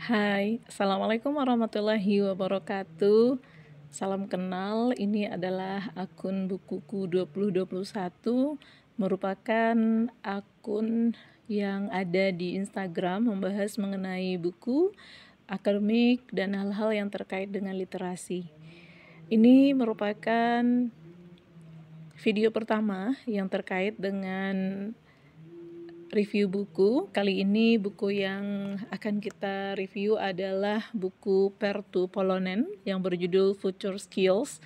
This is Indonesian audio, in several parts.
Hai, Assalamualaikum warahmatullahi wabarakatuh. Salam kenal, ini adalah akun Bukuku 2021, merupakan akun yang ada di Instagram membahas mengenai buku, akademik, dan hal-hal yang terkait dengan literasi. Ini merupakan video pertama yang terkait dengan review buku. Kali ini buku yang akan kita review adalah buku Pertu Polonen yang berjudul Future Skills.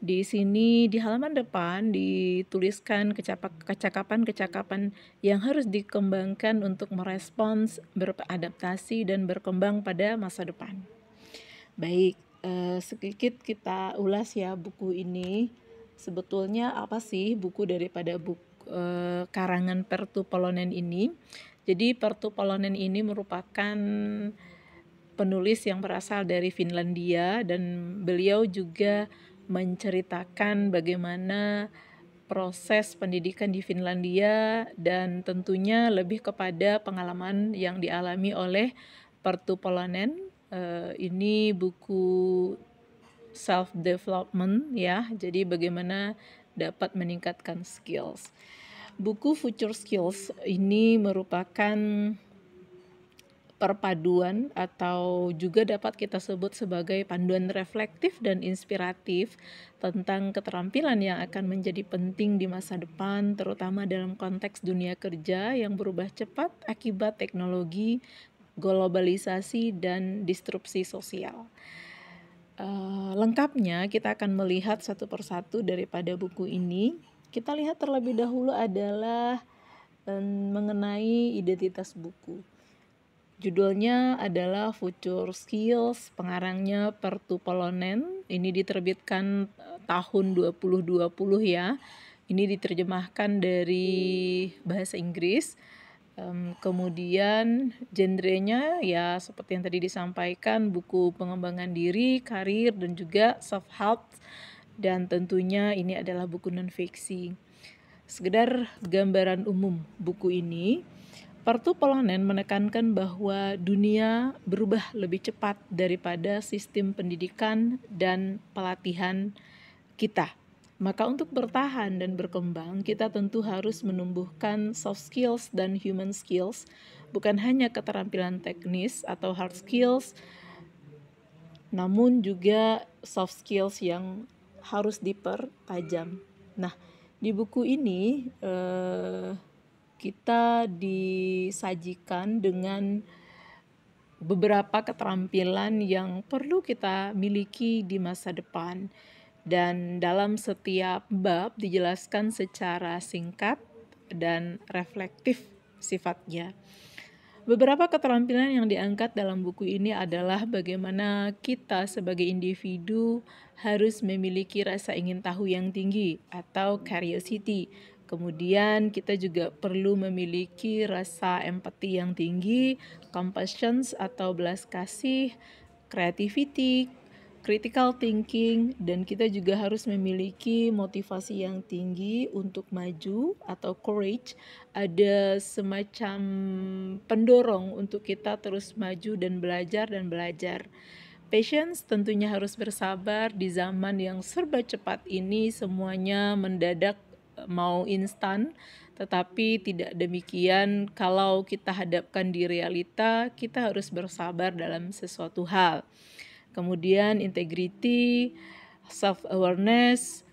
Di sini di halaman depan dituliskan kecakapan-kecakapan yang harus dikembangkan untuk merespons, beradaptasi, dan berkembang pada masa depan. Baik, sedikit kita ulas ya buku ini. Sebetulnya apa sih buku daripada buku karangan Pertu Polonen ini? Jadi Pertu Polonen ini merupakan penulis yang berasal dari Finlandia, dan beliau juga menceritakan bagaimana proses pendidikan di Finlandia, dan tentunya lebih kepada pengalaman yang dialami oleh Pertu Polonen. Ini buku self development ya, jadi bagaimana dapat meningkatkan skills. Buku Future Skills ini merupakan perpaduan atau juga dapat kita sebut sebagai panduan reflektif dan inspiratif tentang keterampilan yang akan menjadi penting di masa depan, terutama dalam konteks dunia kerja yang berubah cepat akibat teknologi, globalisasi, dan disrupsi sosial. Lengkapnya kita akan melihat satu persatu daripada buku ini. Kita lihat terlebih dahulu adalah mengenai identitas buku. Judulnya adalah Future Skills, pengarangnya Pertu Polonen. Ini diterbitkan tahun 2020 ya. Ini diterjemahkan dari bahasa Inggris. Kemudian genrenya ya seperti yang tadi disampaikan, buku pengembangan diri, karir, dan juga self help, dan tentunya ini adalah buku non-fiksi. Sekedar gambaran umum buku ini, Pertu Polonen menekankan bahwa dunia berubah lebih cepat daripada sistem pendidikan dan pelatihan kita. Maka untuk bertahan dan berkembang, kita tentu harus menumbuhkan soft skills dan human skills, bukan hanya keterampilan teknis atau hard skills, namun juga soft skills yang harus dipertajam. Nah, di buku ini kita disajikan dengan beberapa keterampilan yang perlu kita miliki di masa depan, dan dalam setiap bab dijelaskan secara singkat dan reflektif sifatnya. Beberapa keterampilan yang diangkat dalam buku ini adalah bagaimana kita sebagai individu harus memiliki rasa ingin tahu yang tinggi atau curiosity. Kemudian kita juga perlu memiliki rasa empati yang tinggi, compassion atau belas kasih, creativity, critical thinking, dan kita juga harus memiliki motivasi yang tinggi untuk maju atau courage. Ada semacam pendorong untuk kita terus maju dan belajar. Patience, tentunya harus bersabar di zaman yang serba cepat ini, semuanya mendadak, mau instan. Tetapi tidak demikian kalau kita hadapkan di realita, kita harus bersabar dalam sesuatu hal. Kemudian integrity, self awareness,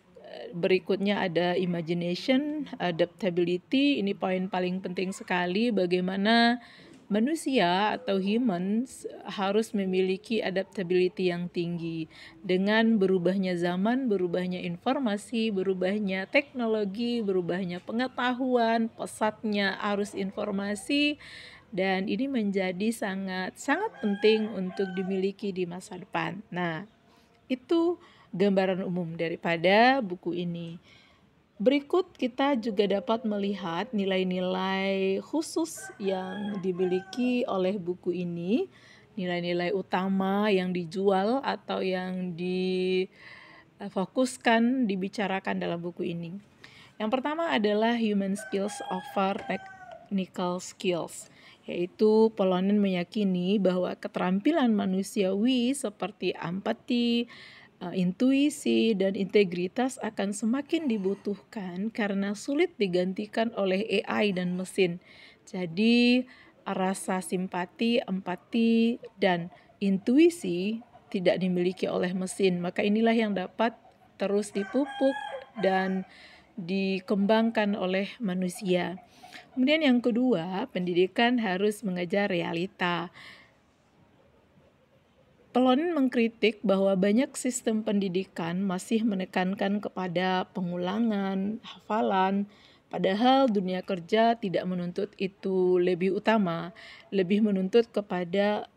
berikutnya ada imagination, adaptability. Ini poin paling penting sekali, bagaimana manusia atau humans harus memiliki adaptability yang tinggi dengan berubahnya zaman, berubahnya informasi, berubahnya teknologi, berubahnya pengetahuan, pesatnya arus informasi, dan ini menjadi sangat penting untuk dimiliki di masa depan. Nah, itu gambaran umum daripada buku ini. Berikut kita juga dapat melihat nilai-nilai khusus yang dimiliki oleh buku ini, nilai-nilai utama yang dijual atau yang difokuskan, dibicarakan dalam buku ini. Yang pertama adalah human skills over technical skills. yaitu Polonen meyakini bahwa keterampilan manusiawi seperti empati, intuisi, dan integritas akan semakin dibutuhkan karena sulit digantikan oleh AI dan mesin. Jadi, rasa simpati, empati, dan intuisi tidak dimiliki oleh mesin. Maka inilah yang dapat terus dipupuk dan dikembangkan oleh manusia. Kemudian yang kedua, pendidikan harus mengajar realita. Polonen mengkritik bahwa banyak sistem pendidikan masih menekankan kepada pengulangan, hafalan, padahal dunia kerja tidak menuntut itu lebih utama, lebih menuntut kepada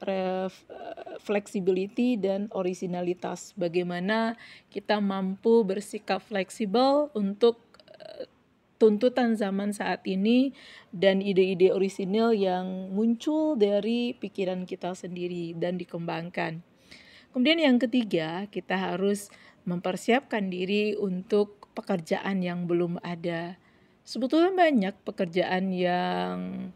flexibility dan originalitas. Bagaimana kita mampu bersikap fleksibel untuk tuntutan zaman saat ini dan ide-ide orisinil yang muncul dari pikiran kita sendiri dan dikembangkan. Kemudian yang ketiga, kita harus mempersiapkan diri untuk pekerjaan yang belum ada. Sebetulnya banyak pekerjaan yang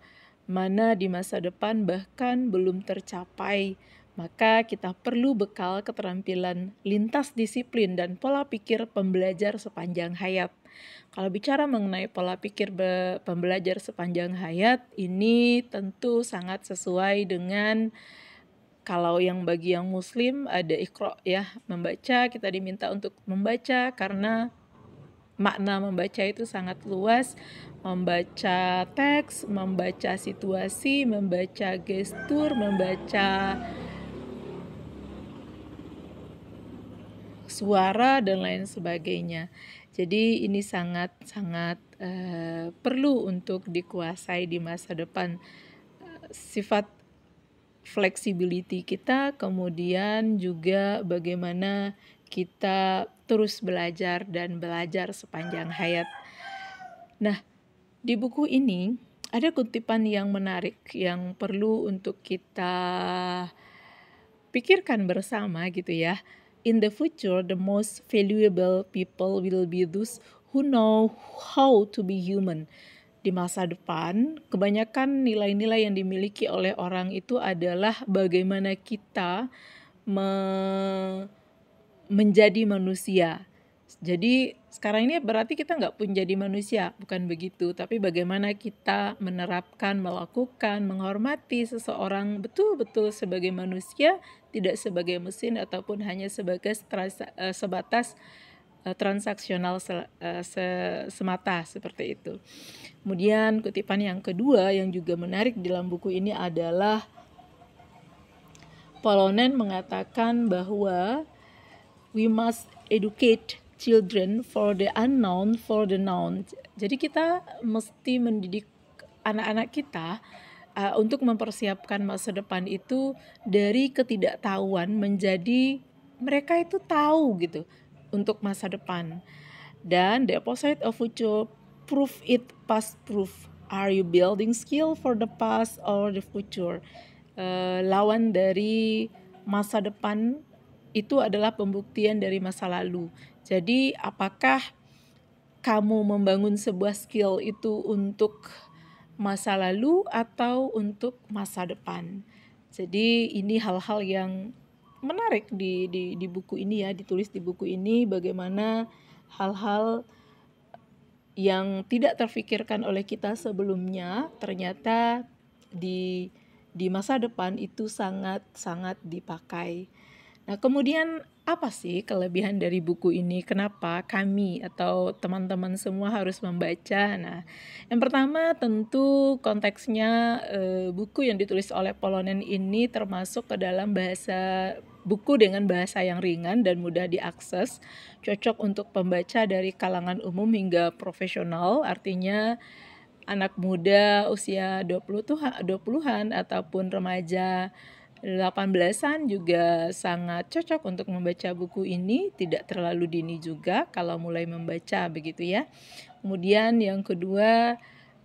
mana di masa depan bahkan belum tercapai, maka kita perlu bekal keterampilan lintas disiplin dan pola pikir pembelajar sepanjang hayat. Kalau bicara mengenai pola pikir pembelajar sepanjang hayat, ini tentu sangat sesuai dengan kalau yang bagi yang muslim ada iqra ya, membaca, kita diminta untuk membaca karena makna membaca itu sangat luas, membaca teks, membaca situasi, membaca gestur, membaca suara dan lain sebagainya. Jadi ini sangat perlu untuk dikuasai di masa depan. Sifat flexibility kita, kemudian juga bagaimana kita terus belajar dan belajar sepanjang hayat. Nah, di buku ini ada kutipan yang menarik yang perlu untuk kita pikirkan bersama gitu ya. In the future, the most valuable people will be those who know how to be human. Di masa depan, kebanyakan nilai-nilai yang dimiliki oleh orang itu adalah bagaimana kita menjadi manusia. Jadi sekarang ini berarti kita nggak pun jadi manusia, bukan begitu. Tapi bagaimana kita menerapkan, melakukan, menghormati seseorang betul-betul sebagai manusia, tidak sebagai mesin ataupun hanya sebagai sebatas transaksional semata seperti itu. Kemudian kutipan yang kedua yang juga menarik dalam buku ini adalah Polonen mengatakan bahwa we must educate children for the unknown, for the known. Jadi kita mesti mendidik anak-anak kita untuk mempersiapkan masa depan itu dari ketidaktahuan menjadi mereka itu tahu gitu untuk masa depan. Dan the opposite of future proof it past proof. Are you building skill for the past or the future? Lawan dari masa depan itu adalah pembuktian dari masa lalu. Jadi apakah kamu membangun sebuah skill itu untuk masa lalu atau untuk masa depan? Jadi ini hal-hal yang menarik di buku ini ya, ditulis di buku ini bagaimana hal-hal yang tidak terfikirkan oleh kita sebelumnya ternyata di masa depan itu sangat dipakai. Nah, kemudian apa sih kelebihan dari buku ini? Kenapa kami atau teman-teman semua harus membaca? Nah, yang pertama tentu konteksnya buku yang ditulis oleh Polonen ini termasuk ke dalam buku dengan bahasa yang ringan dan mudah diakses, cocok untuk pembaca dari kalangan umum hingga profesional, artinya anak muda usia 20-an ataupun remaja 18-an juga sangat cocok untuk membaca buku ini, tidak terlalu dini juga kalau mulai membaca begitu ya. Kemudian yang kedua,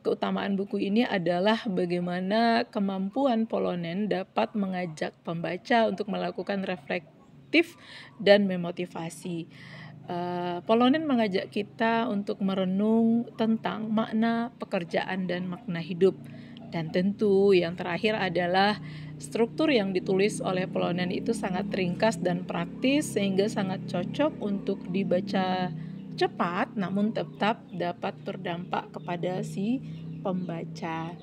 keutamaan buku ini adalah bagaimana kemampuan Polonen dapat mengajak pembaca untuk melakukan reflektif dan memotivasi. Polonen mengajak kita untuk merenung tentang makna pekerjaan dan makna hidup. Dan tentu yang terakhir adalah struktur yang ditulis oleh Polonen itu sangat ringkas dan praktis sehingga sangat cocok untuk dibaca cepat namun tetap dapat berdampak kepada si pembaca.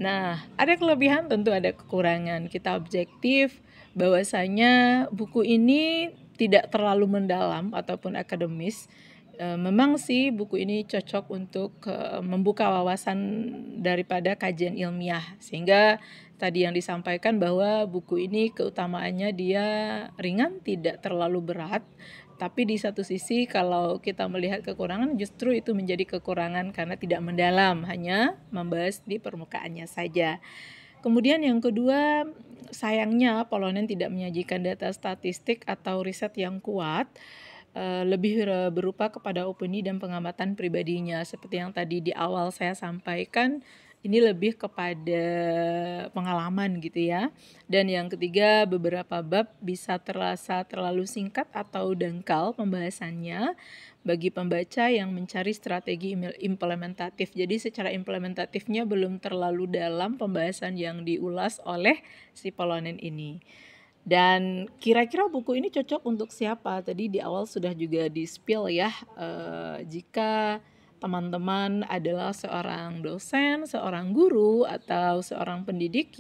Nah, ada kelebihan tentu ada kekurangan. Kita objektif bahwasanya buku ini tidak terlalu mendalam ataupun akademis. Memang sih buku ini cocok untuk membuka wawasan daripada kajian ilmiah. Sehingga tadi yang disampaikan bahwa buku ini keutamaannya dia ringan, tidak terlalu berat. Tapi di satu sisi kalau kita melihat kekurangan justru itu menjadi kekurangan karena tidak mendalam, hanya membahas di permukaannya saja. Kemudian yang kedua, sayangnya Polonen tidak menyajikan data statistik atau riset yang kuat, lebih berupa kepada opini dan pengamatan pribadinya. Seperti yang tadi di awal saya sampaikan, ini lebih kepada pengalaman gitu ya. Dan yang ketiga, beberapa bab bisa terasa terlalu singkat atau dangkal pembahasannya bagi pembaca yang mencari strategi implementatif. Jadi secara implementatifnya belum terlalu dalam pembahasan yang diulas oleh si Polonen ini. Dan kira-kira buku ini cocok untuk siapa? Tadi di awal sudah juga di-spill ya, jika teman-teman adalah seorang dosen, seorang guru, atau seorang pendidik